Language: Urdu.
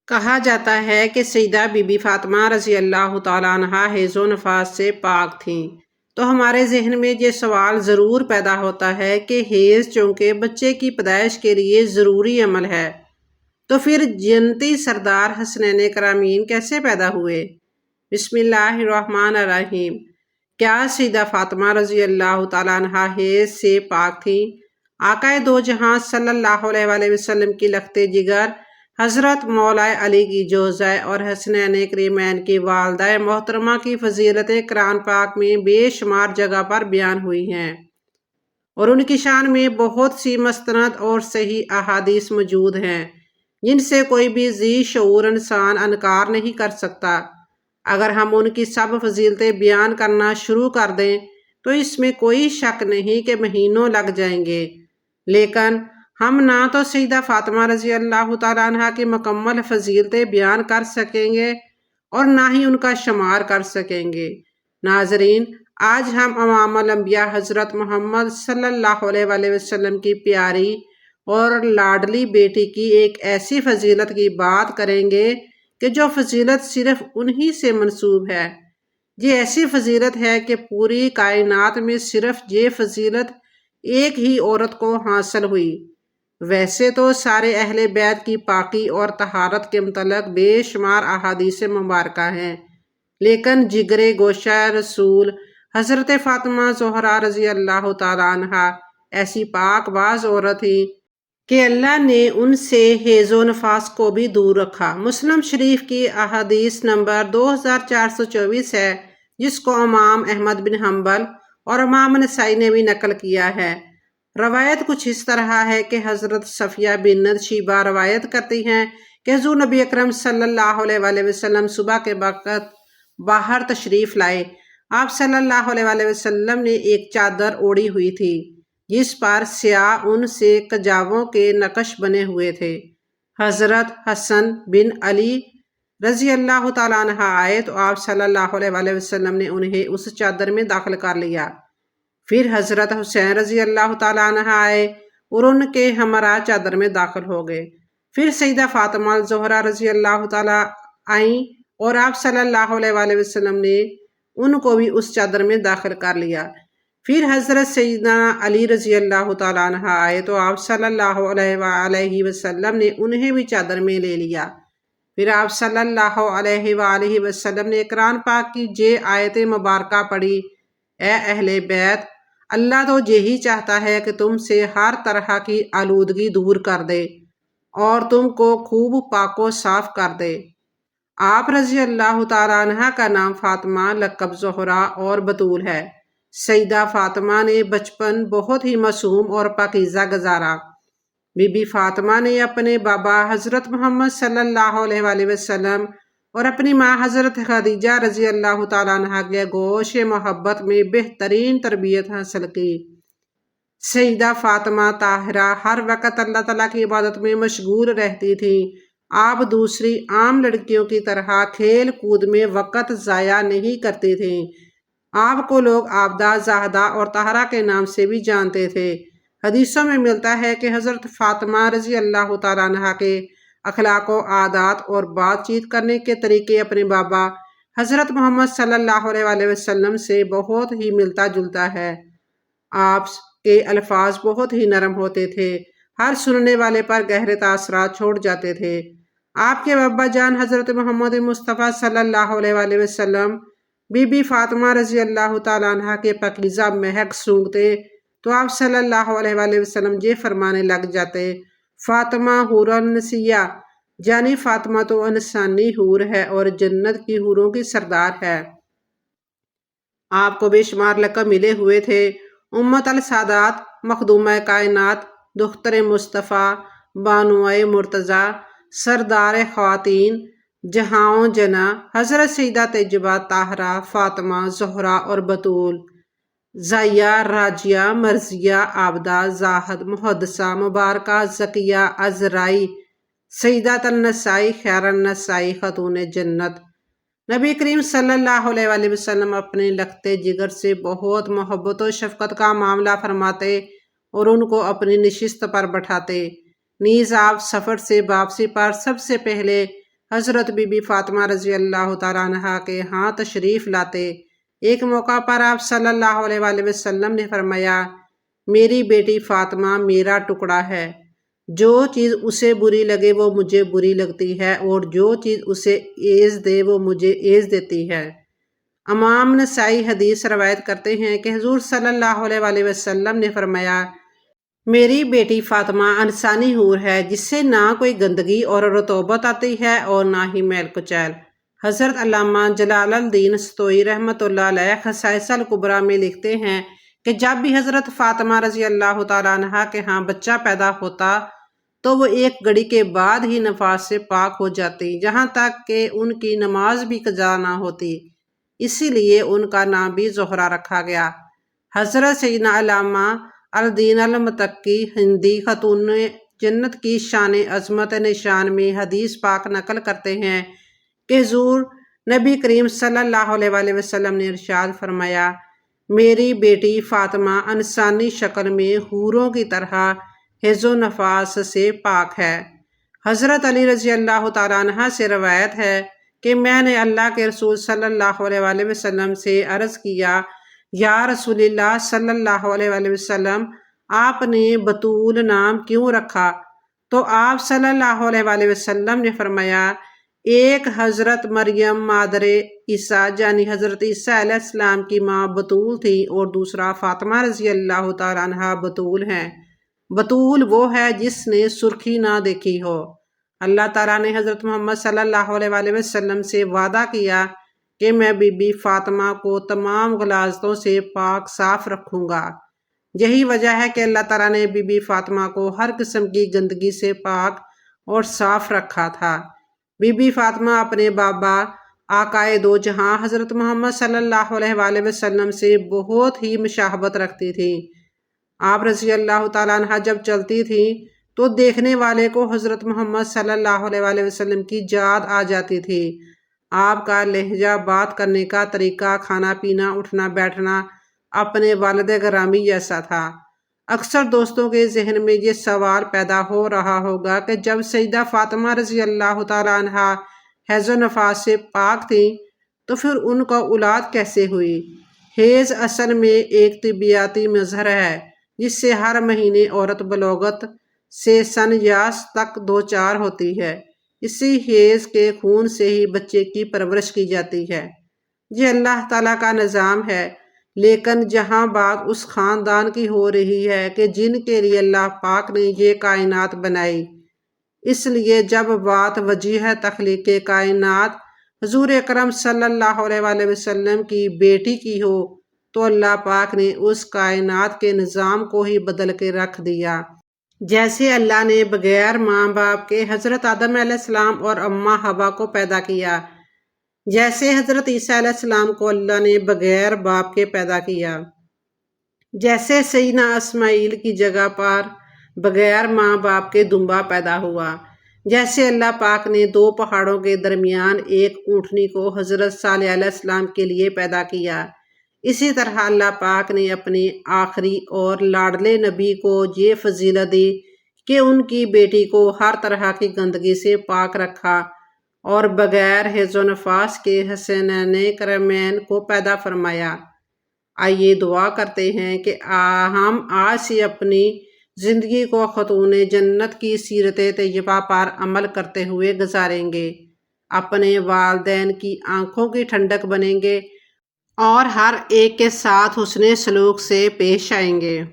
کہا جاتا ہے کہ سیدہ بی بی فاطمہ رضی اللہ تعالیٰ عنہا حیض و نفاس سے پاک تھیں، تو ہمارے ذہن میں یہ سوال ضرور پیدا ہوتا ہے کہ حیض چونکہ بچے کی پیدائش کے لیے ضروری عمل ہے، تو پھر جنتی سردار حسنین کرامین کیسے پیدا ہوئے؟ بسم اللہ الرحمن الرحیم۔ کیا سیدہ فاطمہ رضی اللہ تعالیٰ عنہا حیض سے پاک تھیں؟ آقا دو جہاں صلی اللہ علیہ وآلہ وسلم کی لخت جگر حضرت مولا علی کی جوزہ اور حسنین کریمین کی والدہ محترمہ کی فضیلتیں قرآن پاک میں بے شمار جگہ پر بیان ہوئی ہیں، اور ان کی شان میں بہت سی مستند اور صحیح احادیث موجود ہیں جن سے کوئی بھی ذی شعور انسان انکار نہیں کر سکتا۔ اگر ہم ان کی سب فضیلتیں بیان کرنا شروع کر دیں تو اس میں کوئی شک نہیں کہ مہینوں لگ جائیں گے، لیکن ہم نہ تو سیدہ فاطمہ رضی اللہ تعالیٰ عنہ کی مکمل فضیلتیں بیان کر سکیں گے اور نہ ہی ان کا شمار کر سکیں گے۔ ناظرین، آج ہم امام الانبیاء حضرت محمد صلی اللہ علیہ وآلہ وسلم کی پیاری اور لاڈلی بیٹی کی ایک ایسی فضیلت کی بات کریں گے کہ جو فضیلت صرف انہی سے منسوب ہے۔ یہ ایسی فضیلت ہے کہ پوری کائنات میں صرف یہ فضیلت ایک ہی عورت کو حاصل ہوئی۔ ویسے تو سارے اہل بیت کی پاکی اور طہارت کے متعلق بے شمار احادیث مبارکہ ہیں، لیکن جگر گوشہ رسول حضرت فاطمہ زہرا رضی اللہ تعالیٰ عنہا ایسی پاک باز عورت تھی کہ اللہ نے ان سے حیض و نفاس کو بھی دور رکھا۔ مسلم شریف کی احادیث نمبر 2424 ہے، جس کو امام احمد بن حنبل اور امام نسائی نے بھی نقل کیا ہے۔ روایت کچھ اس طرح ہے کہ حضرت صفیہ بنت شیبہ روایت کرتی ہیں کہ حضور نبی اکرم صلی اللہ علیہ وآلہ وسلم صبح کے وقت باہر تشریف لائے۔ آپ صلی اللہ علیہ وآلہ وسلم نے ایک چادر اوڑھی ہوئی تھی جس پر سیاہ اون سے کجاووں کے نقش بنے ہوئے تھے۔ حضرت حسن بن علی رضی اللہ تعالیٰ عنہ آئے تو آپ صلی اللہ علیہ وآلہ وسلم نے انہیں اس چادر میں داخل کر لیا۔ پھر حضرت حسین رضی اللہ تعالیٰ عنہ آئے اور ان کے ہمراہ چادر میں داخل ہو گئے۔ پھر سیدہ فاطمہ زہرا رضی اللہ تعالیٰ آئیں اور آپ صلی اللہ علیہ وآلہ وسلم نے ان کو بھی اس چادر میں داخل کر لیا۔ پھر حضرت سیدنا علی رضی اللہ تعالیٰ عنہ آئے تو آپ صلی اللہ علیہ وآلہ وسلم نے انہیں بھی چادر میں لے لیا۔ پھر آپ صلی اللہ علیہ وآلہ وسلم نے قرآن پاک کی یہ آیت مبارکہ پڑھی: اے اہل بیت، اللہ تو یہی چاہتا ہے کہ تم سے ہر طرح کی آلودگی دور کر دے اور تم کو خوب پاک و صاف کر دے۔ آپ رضی اللہ تعالیٰ عنہ کا نام فاطمہ، لقب زہرا اور بطول ہے۔ سیدہ فاطمہ نے بچپن بہت ہی معصوم اور پاکیزہ گزارا۔ بی بی فاطمہ نے اپنے بابا حضرت محمد صلی اللہ علیہ وآلہ وسلم اور اپنی ماں حضرت خدیجہ رضی اللہ تعالیٰ عنہ کے گوش محبت میں بہترین تربیت حاصل کی۔ سیدہ فاطمہ طاہرہ ہر وقت اللہ تعالیٰ کی عبادت میں مشغول رہتی تھیں۔ آپ دوسری عام لڑکیوں کی طرح کھیل کود میں وقت ضائع نہیں کرتی تھیں۔ آپ کو لوگ عابدہ، زاہدہ اور طاہرہ کے نام سے بھی جانتے تھے۔ حدیثوں میں ملتا ہے کہ حضرت فاطمہ رضی اللہ تعالیٰ عنہ کے اخلاق و عادات اور بات چیت کرنے کے طریقے اپنے بابا حضرت محمد صلی اللہ علیہ وآلہ وسلم سے بہت ہی ملتا جلتا ہے۔ آپ کے الفاظ بہت ہی نرم ہوتے تھے، ہر سننے والے پر گہرے تاثرات چھوڑ جاتے تھے۔ آپ کے بابا جان حضرت محمد مصطفیٰ صلی اللہ علیہ وآلہ وسلم بی بی فاطمہ رضی اللہ تعالیٰ عنہ کے پاکیزہ مہک سونگتے تو آپ صلی اللہ علیہ وآلہ وسلم یہ فرمانے لگ جاتے: فاطمہ حور النسیہ، یعنی فاطمہ تو انسانی حور ہے اور جنت کی حوروں کی سردار ہے۔ آپ کو بے شمار لقب ملے ہوئے تھے: امت السادات، مخدومہ کائنات، دختر مصطفیٰ، بانوئے مرتضیٰ، سردار خواتین، جہاں جنا، حضرت سیدہ طیبہ طاہرہ، فاطمہ، زہرا اور بطول، زائیہ، راجیہ، مرضیہ، عابدہ، زاہد، محدثہ، مبارکہ، زکیہ، عذرائی، سیدۃ النساء، خیر النساء، خاتون جنت۔ نبی کریم صلی اللہ علیہ وآلہ وسلم اپنے لخت جگر سے بہت محبت و شفقت کا معاملہ فرماتے اور ان کو اپنی نشست پر بٹھاتے۔ نیز آپ سفر سے واپسی پر سب سے پہلے حضرت بی بی فاطمہ رضی اللہ تعالیٰ عنہ کے ہاں تشریف لاتے۔ ایک موقع پر آپ صلی اللہ علیہ وآلہ وسلم نے فرمایا، میری بیٹی فاطمہ میرا ٹکڑا ہے، جو چیز اسے بری لگے وہ مجھے بری لگتی ہے، اور جو چیز اسے ایذ دے وہ مجھے ایذ دیتی ہے۔ امام نسائی حدیث روایت کرتے ہیں کہ حضور صلی اللہ علیہ وآلہ وسلم نے فرمایا، میری بیٹی فاطمہ انسانی حور ہے، جس سے نہ کوئی گندگی اور رطوبت آتی ہے اور نہ ہی میل کچیل۔ حضرت علامہ جلال الدین ستوئی رحمۃ اللہ علیہ خصائص الکبریٰ میں لکھتے ہیں کہ جب بھی حضرت فاطمہ رضی اللہ تعالیٰ عنہ کے ہاں بچہ پیدا ہوتا تو وہ ایک گھڑی کے بعد ہی نفاس سے پاک ہو جاتی، یہاں تک کہ ان کی نماز بھی قضا نہ ہوتی، اسی لیے ان کا نام بھی زہرہ رکھا گیا۔ حضرت سیدنا علامہ الدین المتقی ہندی خاتون جنت کی شان عظمت نشان میں حدیث پاک نقل کرتے ہیں کہ حضور نبی کریم صلی اللہ علیہ وآلہ وسلم نے ارشاد فرمایا، میری بیٹی فاطمہ انسانی شکل میں حوروں کی طرح حیض و نفاس سے پاک ہے۔ حضرت علی رضی اللہ تعالیٰ عنہ سے روایت ہے کہ میں نے اللہ کے رسول صلی اللہ علیہ وآلہ وسلم سے عرض کیا، یا رسول اللہ صلی اللہ علیہ وآلہ وسلم، آپ نے بطول نام کیوں رکھا؟ تو آپ صلی اللہ علیہ وآلہ وسلم نے فرمایا، ایک حضرت مریم مادر عیسیٰ یعنی حضرت عیسیٰ علیہ السلام کی ماں بطول تھی، اور دوسرا فاطمہ رضی اللہ تعالیٰ عنہ بطول ہیں۔ بطول وہ ہے جس نے سرخی نہ دیکھی ہو۔ اللہ تعالیٰ نے حضرت محمد صلی اللہ علیہ وآلہ وسلم سے وعدہ کیا کہ میں بی بی فاطمہ کو تمام غلاظتوں سے پاک صاف رکھوں گا۔ یہی وجہ ہے کہ اللہ تعالیٰ نے بی بی فاطمہ کو ہر قسم کی گندگی سے پاک اور صاف رکھا تھا۔ بی بی فاطمہ اپنے بابا آقائے دو جہاں حضرت محمد صلی اللہ علیہ وآلہ وسلم سے بہت ہی مشابہت رکھتی تھی۔ آپ رضی اللہ تعالیٰ عنہ جب چلتی تھی تو دیکھنے والے کو حضرت محمد صلی اللہ علیہ وآلہ وسلم کی یاد آ جاتی تھی۔ آپ کا لہجہ، بات کرنے کا طریقہ، کھانا پینا، اٹھنا بیٹھنا اپنے والد گرامی جیسا تھا۔ اکثر دوستوں کے ذہن میں یہ سوال پیدا ہو رہا ہوگا کہ جب سیدہ فاطمہ رضی اللہ تعالیٰ عنہ حیض و نفاس سے پاک تھیں تو پھر ان کا اولاد کیسے ہوئی؟ حیض اصل میں ایک طبیعیاتی مظہر ہے جس سے ہر مہینے عورت بلوغت سے سن یاس تک دوچار ہوتی ہے۔ اسی حیض کے خون سے ہی بچے کی پرورش کی جاتی ہے۔ یہ اللہ تعالیٰ کا نظام ہے، لیکن جہاں بات اس خاندان کی ہو رہی ہے کہ جن کے لیے اللہ پاک نے یہ کائنات بنائی، اس لیے جب بات وجیہ تخلیق کائنات حضور اکرم صلی اللہ علیہ وآلہ وسلم کی بیٹی کی ہو تو اللہ پاک نے اس کائنات کے نظام کو ہی بدل کے رکھ دیا۔ جیسے اللہ نے بغیر ماں باپ کے حضرت آدم علیہ السلام اور اماں حوا کو پیدا کیا، جیسے حضرت عیسیٰ علیہ السلام کو اللہ نے بغیر باپ کے پیدا کیا، جیسے سیدنا اسماعیل کی جگہ پر بغیر ماں باپ کے دمبا پیدا ہوا، جیسے اللہ پاک نے دو پہاڑوں کے درمیان ایک اونٹنی کو حضرت صالح علیہ السلام کے لیے پیدا کیا، اسی طرح اللہ پاک نے اپنے آخری اور لاڈلے نبی کو یہ فضیلت دی کہ ان کی بیٹی کو ہر طرح کی گندگی سے پاک رکھا اور بغیر حیض و نفاس کے حسنین کرمین کو پیدا فرمایا۔ آئیے دعا کرتے ہیں کہ ہم آج سے اپنی زندگی کو خاتون جنت کی سیرت طیبہ پر عمل کرتے ہوئے گزاریں گے، اپنے والدین کی آنکھوں کی ٹھنڈک بنیں گے اور ہر ایک کے ساتھ حسن سلوک سے پیش آئیں گے۔